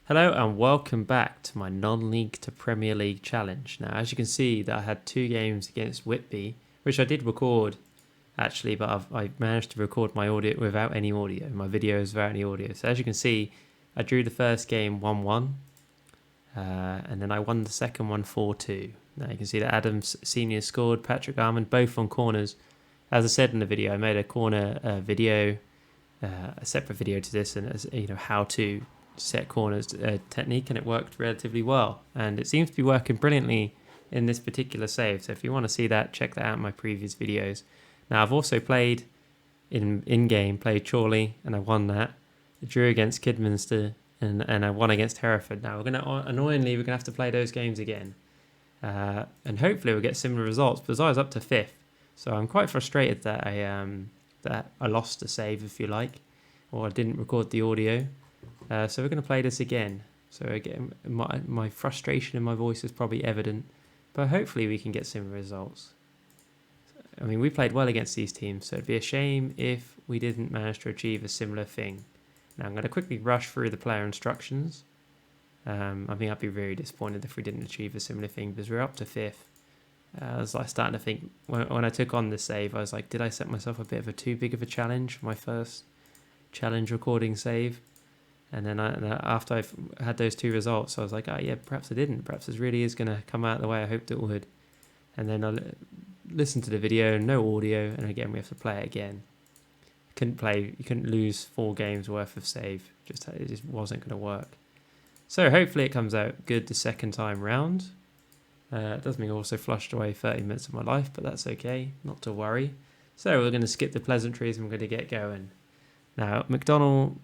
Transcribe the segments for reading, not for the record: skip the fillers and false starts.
Hello and welcome back to my non-league to Premier League challenge. Now, as you can see, that I had 2 games against Whitby, which I did record actually, but I managed to record my audio without any audio, my videos without any audio. So as you can see, I drew the first game 1-1, and then I won the second one 4-2. Now you can see that Adams Senior scored, Patrick Armand, both on corners. As I said in the video, I made a corner video, a separate video to this, and how to set corners technique, and it worked relatively well, and it seems to be working brilliantly in this particular save. So if you want to see that, check that out in my previous videos. Now I've also played in-game, played Chorley, and I won that. I drew against Kidminster, and I won against Hereford. Now we're going to have to play those games again, and hopefully we'll get similar results, because I was up to 5th, so I'm quite frustrated that I lost a save, if you like, or I didn't record the audio. So we're going to play this again. So again, my frustration in my voice is probably evident, but hopefully we can get similar results. I mean, we played well against these teams, so it'd be a shame if we didn't manage to achieve a similar thing. Now I'm going to quickly rush through the player instructions. I think I'd be very disappointed if we didn't achieve a similar thing, because we're up to 5th. I was starting to think, when I took on this save, I was like, did I set myself a bit of a too big of a challenge for my first challenge recording save? And then after I've had those 2 results, I was like, yeah, perhaps I didn't. Perhaps this really is going to come out the way I hoped it would. And then I listened to the video, no audio, and again, we have to play it again. You couldn't lose 4 games worth of save. It just wasn't going to work. So hopefully it comes out good the second time round. It does mean I also flushed away 30 minutes of my life, but that's okay, not to worry. So we're going to skip the pleasantries and we're going to get going. Now, McDonald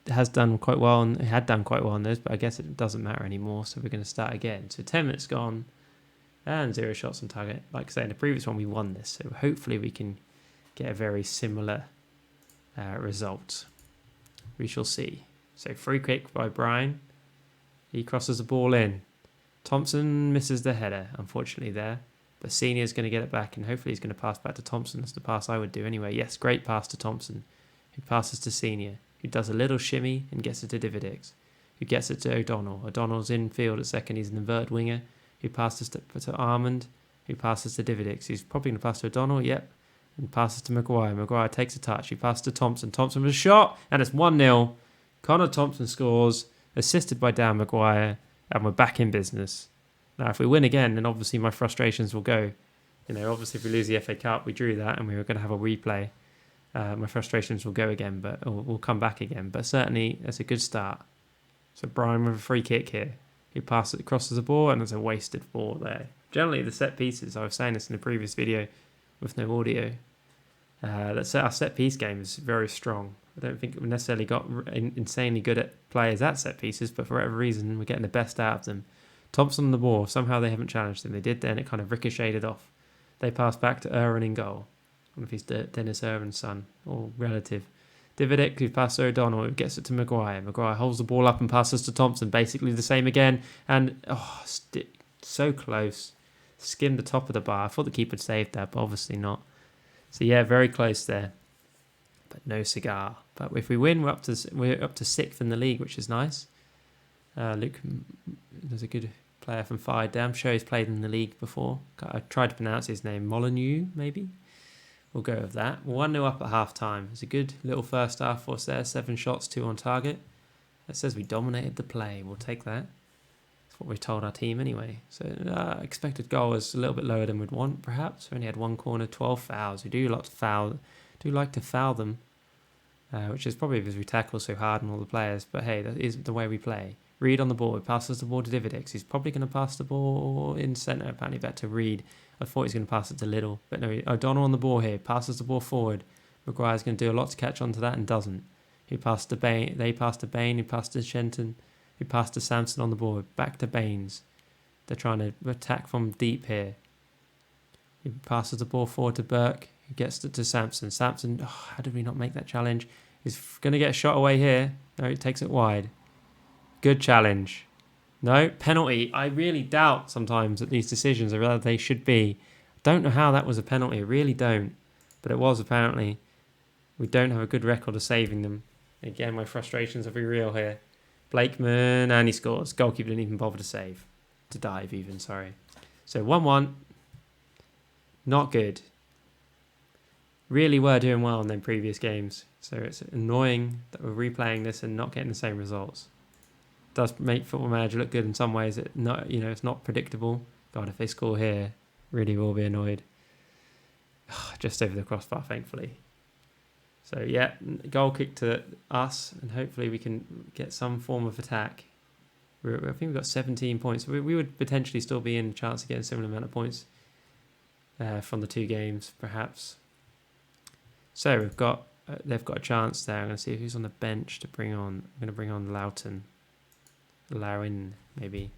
has done quite well, and had done quite well on this, but I guess it doesn't matter anymore, so we're going to start again. So 10 minutes gone and 0 shots on target. Like I say, in the previous one we won this, so hopefully we can get a very similar result. We shall see. So free kick by Brian. He crosses the ball in. Thompson misses the header, unfortunately there, but Senior's going to get it back, and hopefully he's going to pass back to Thompson. That's the pass I would do anyway. Yes, great pass to Thompson, who passes to Senior, who does a little shimmy and gets it to Dividix, who gets it to O'Donnell. O'Donnell's in field at second. He's an inverted winger, who passes to Armand, who passes to Dividix. He's probably going to pass to O'Donnell, yep, and passes to Maguire. Maguire takes a touch. He passes to Thompson. Thompson with a shot, and it's 1-0. Connor Thompson scores, assisted by Dan Maguire, and we're back in business. Now, if we win again, then obviously my frustrations will go. Obviously if we lose the FA Cup, we drew that, and we were going to have a replay. My frustrations will go again, but will come back again. But certainly, it's a good start. So Brian with a free kick here. He crosses the ball, and there's a wasted ball there. Generally, the set pieces, I was saying this in the previous video with no audio, our set piece game is very strong. I don't think we've necessarily got insanely good at players at set pieces, but for whatever reason, we're getting the best out of them. Thompson on the ball. Somehow they haven't challenged him. They did then, it kind of ricocheted off. They pass back to Irwin in goal. I don't know if he's Dennis Irwin's son or relative. Dividic, who passes to O'Donnell, who gets it to Maguire. Maguire holds the ball up and passes to Thompson. Basically the same again. And, so close. Skimmed the top of the bar. I thought the keeper saved that, but obviously not. So yeah, very close there. But no cigar. But if we win, we're up to 6th in the league, which is nice. Luke, there's a good player from Fire. I'm sure he's played in the league before. I tried to pronounce his name. Molyneux, maybe? We'll go with that. 1-0 up at half-time. It's a good little first half for us there. 7 shots, 2 on target. That says we dominated the play. We'll take that. That's what we told our team anyway. So expected goal is a little bit lower than we'd want, perhaps. We only had 1 corner, 12 fouls. We do like to foul them, which is probably because we tackle so hard on all the players. But hey, that is the way we play. Reed on the ball. He passes the ball to Dividix. He's probably going to pass the ball in centre. Apparently back to Reed. I thought he was going to pass it to Little. But no, O'Donnell on the ball here. Passes the ball forward. Maguire's going to do a lot to catch on to that and doesn't. He passed to Bain. They passed to Bain. He passed to Shenton. He passed to Samson on the ball. Back to Baines. They're trying to attack from deep here. He passes the ball forward to Burke. He gets it to Samson. Samson, how did we not make that challenge? He's going to get a shot away here. No, he takes it wide. Good challenge. No, penalty. I really doubt sometimes that these decisions are whether they should be. Don't know how that was a penalty. I really don't. But it was apparently. We don't have a good record of saving them. Again, my frustrations will be real here. Blakeman, and he scores. Goalkeeper didn't even bother to save. To dive even, sorry. So 1-1. Not good. Really were doing well in them previous games. So it's annoying that we're replaying this and not getting the same results. It does make Football Manager look good in some ways. It's not predictable. God, if they score here, really will be annoyed. Just over the crossbar, thankfully. So yeah, goal kick to us, and hopefully we can get some form of attack. I think we've got 17 points. We would potentially still be in a chance of getting a similar amount of points from the 2 games, perhaps. So they've got a chance there. I'm going to see who's on the bench to bring on. I'm going to bring on Lowin, maybe.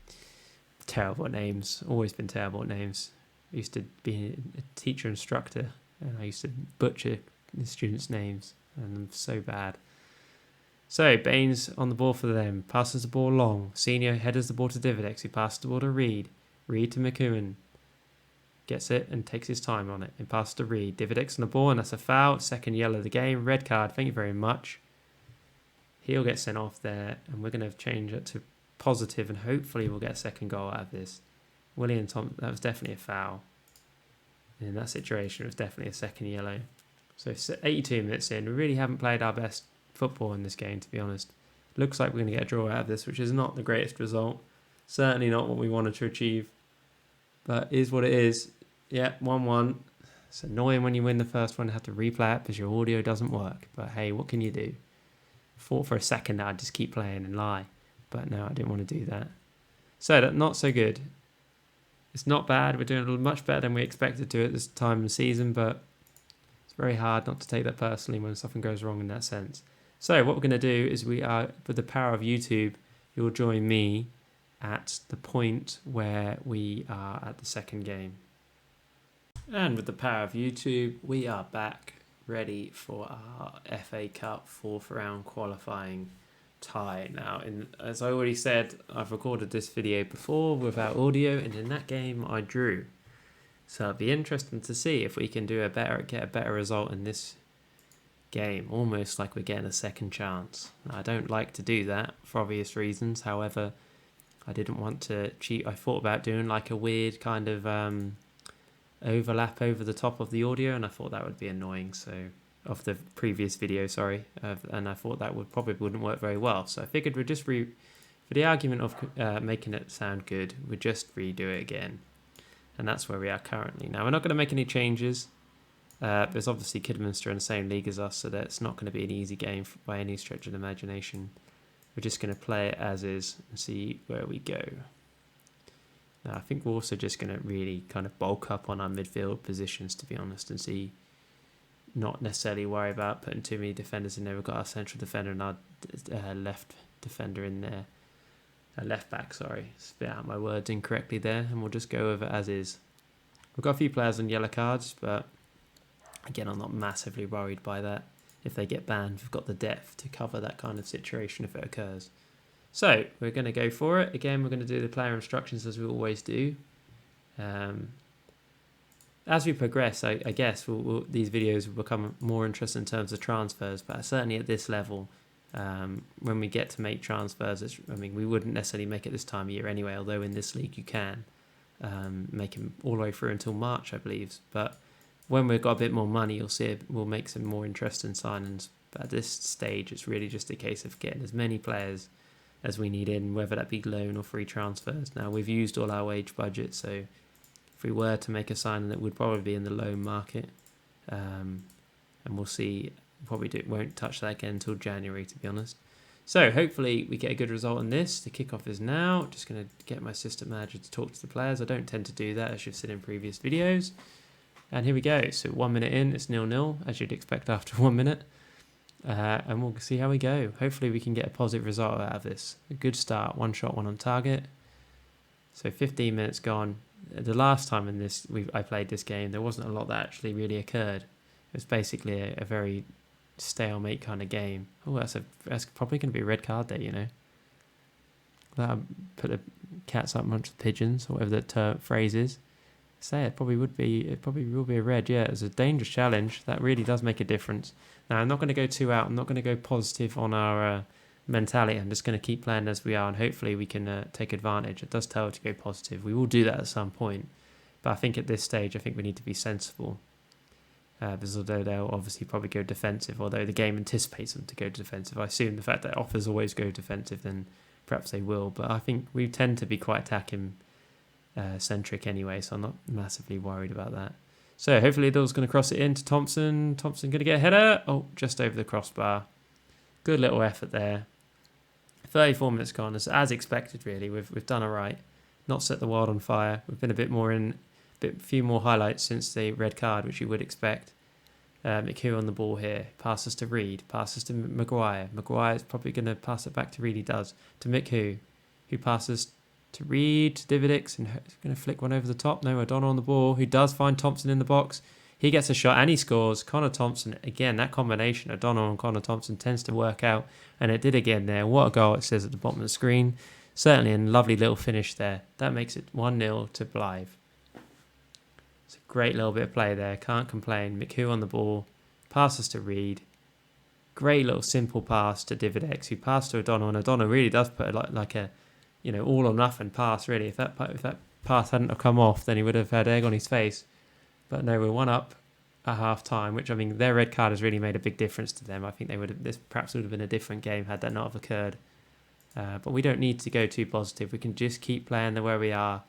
Terrible at names. Always been terrible at names. I used to be a teacher instructor, and I used to butcher the students' names, and I'm so bad. So Baines on the ball for them, passes the ball long. Senior headers the ball to Dividex, who passes the ball to Reed. Reed to McEwen. Gets it and takes his time on it. And passes to Reed. Dividex on the ball, and that's a foul. Second yellow of the game. Red card, thank you very much. He'll get sent off there, and we're going to change it to positive, and hopefully we'll get a second goal out of this. William Thompson, that was definitely a foul. In that situation, it was definitely a second yellow. So 82 minutes in, we really haven't played our best football in this game, to be honest. Looks like we're going to get a draw out of this, which is not the greatest result. Certainly not what we wanted to achieve. But is what it is. Yeah, 1-1. It's annoying when you win the first one and have to replay it because your audio doesn't work. But hey, what can you do? Thought for a second that I'd just keep playing and lie. But no, I didn't want to do that. So, that's not so good. It's not bad. We're doing much better than we expected to at this time of the season, but it's very hard not to take that personally when something goes wrong in that sense. So what we're going to do is with the power of YouTube, you'll join me at the point where we are at the second game. And with the power of YouTube, we are back ready for our FA Cup 4th round qualifying tie. Now, as I already said, I've recorded this video before without audio, and in that game I drew. So it'll be interesting to see if we can get a better result in this game, almost like we're getting a second chance. Now, I don't like to do that for obvious reasons. However, I didn't want to cheat. I thought about doing like a weird kind of overlap over the top of the audio, and I thought that would be annoying. So of the previous video, sorry, and I thought that wouldn't work very well. So I figured we'd just for the argument of making it sound good, we'd just redo it again, and that's where we are currently. Now we're not going to make any changes. There's obviously Kidderminster in the same league as us, so that's not going to be an easy game by any stretch of the imagination. We're just going to play it as is and see where we go. Now, I think we're also just going to really kind of bulk up on our midfield positions, to be honest, and not necessarily worry about putting too many defenders in there. We've got our central defender and our left defender in there. Left back, sorry. Spit out my words incorrectly there, and we'll just go over as is. We've got a few players on yellow cards, but again, I'm not massively worried by that. If they get banned, we've got the depth to cover that kind of situation if it occurs. So, we're going to go for it. Again, we're going to do the player instructions as we always do. As we progress, I guess these videos will become more interesting in terms of transfers, but certainly at this level, when we get to make transfers, we wouldn't necessarily make it this time of year anyway, although in this league you can make them all the way through until March, I believe. But when we've got a bit more money, you'll see we'll make some more interesting signings. But at this stage, it's really just a case of getting as many players as we need in, whether that be loan or free transfers. Now, we've used all our wage budget, so if we were to make a signing, it would probably be in the loan market. And we'll see. Probably won't touch that again until January, to be honest. So hopefully we get a good result in this. The kickoff is now. Just going to get my assistant manager to talk to the players. I don't tend to do that, as you've seen in previous videos. And here we go. So 1 minute in, it's 0-0, as you'd expect after 1 minute. And we'll see how we go. Hopefully we can get a positive result out of this. A good start. 1 shot, 1 on target. So 15 minutes gone. The last time I played this game, there wasn't a lot that actually really occurred. It was basically a very stalemate kind of game. Oh, that's probably going to be a red card there, you know. That'll put the cats up amongst the pigeons, or whatever that phrase is. It probably will be a red. Yeah, it's a dangerous challenge. That really does make a difference. Now, I'm not going to go too out. I'm not going to go positive on our mentality. I'm just going to keep playing as we are, and hopefully we can take advantage. It does tell to go positive. We will do that at some point, but I think at this stage, I think we need to be sensible. Because although they'll obviously probably go defensive, although the game anticipates them to go defensive, I assume the fact that offers always go defensive, then perhaps they will. But I think we tend to be quite attacking centric anyway, so I'm not massively worried about that. So hopefully Adil's going to cross it into Thompson. Thompson going to get a header. Oh, just over the crossbar. Good little effort there. 34 minutes gone, as expected really. We've done all right. Not set the world on fire. We've been a bit more in, few more highlights since the red card, which you would expect. McHugh on the ball here. Passes to Reed. Passes to Maguire. Maguire's probably going to pass it back to Reed. He does. To McHugh, who passes to Reed, Dividix, and he's going to flick one over the top. No, O'Donnell on the ball, who does find Thompson in the box. He gets a shot and he scores. Connor Thompson, again, that combination, O'Donnell and Connor Thompson, tends to work out. And it did again there. What a goal, it says at the bottom of the screen. Certainly a lovely little finish there. That makes it 1-0 to Blyth. It's a great little bit of play there. Can't complain. McHugh on the ball. Passes to Reed. Great little simple pass to Dividex, who passed to O'Donnell. And O'Donnell really does put like a, all or nothing pass, really. If that pass hadn't have come off, then he would have had egg on his face. But no, we're 1 up at half time, which, I mean, their red card has really made a big difference to them. I think this perhaps would have been a different game had that not have occurred. But we don't need to go too positive. We can just keep playing the way we are.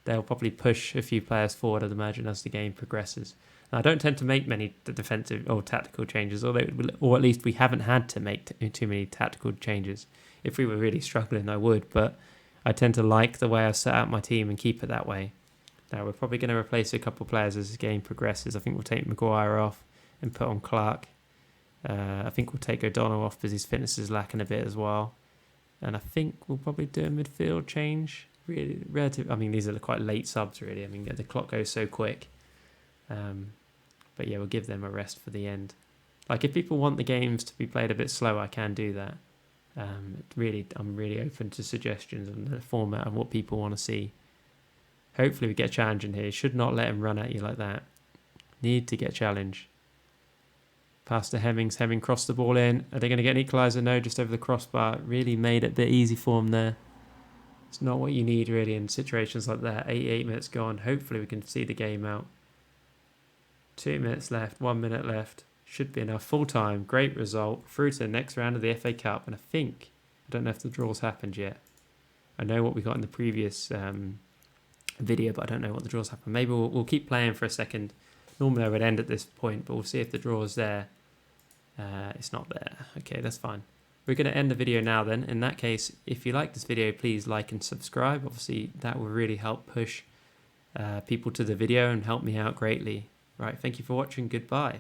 They'll probably push a few players forward, I'd imagine, as the game progresses. And I don't tend to make many defensive or tactical changes, or at least we haven't had to make too many tactical changes. If we were really struggling, I would, but I tend to like the way I've set out my team and keep it that way. Now, we're probably going to replace a couple of players as the game progresses. I think we'll take Maguire off and put on Clark. I think we'll take O'Donnell off because his fitness is lacking a bit as well. And I think we'll probably do a midfield change. Really relative. I mean, these are quite late subs, really. I mean, the clock goes so quick. But yeah, we'll give them a rest for the end. Like, if people want the games to be played a bit slower, I can do that. I'm really open to suggestions on the format of what people want to see. Hopefully we get a challenge in here. Should not let him run at you like that. Need to get challenge. Pass to Hemmings. Hemming crossed the ball in. Are they going to get an equaliser? No, just over the crossbar. Really made it a bit easy for him there. It's not what you need really in situations like that. 88 minutes gone. Hopefully we can see the game out. 2 minutes left. 1 minute left. Should be enough. Full time. Great result. Through to the next round of the FA Cup. And I don't know if the draw's happened yet. I know what we got in the previous video, but I don't know what the draws happen. Maybe we'll keep playing for a second. Normally I would end at this point, but we'll see if the draw is there. It's not there. Okay, that's fine. We're going to end the video now then. In that case, if you like this video, please like and subscribe. Obviously, that will really help push people to the video and help me out greatly. Right, thank you for watching. Goodbye.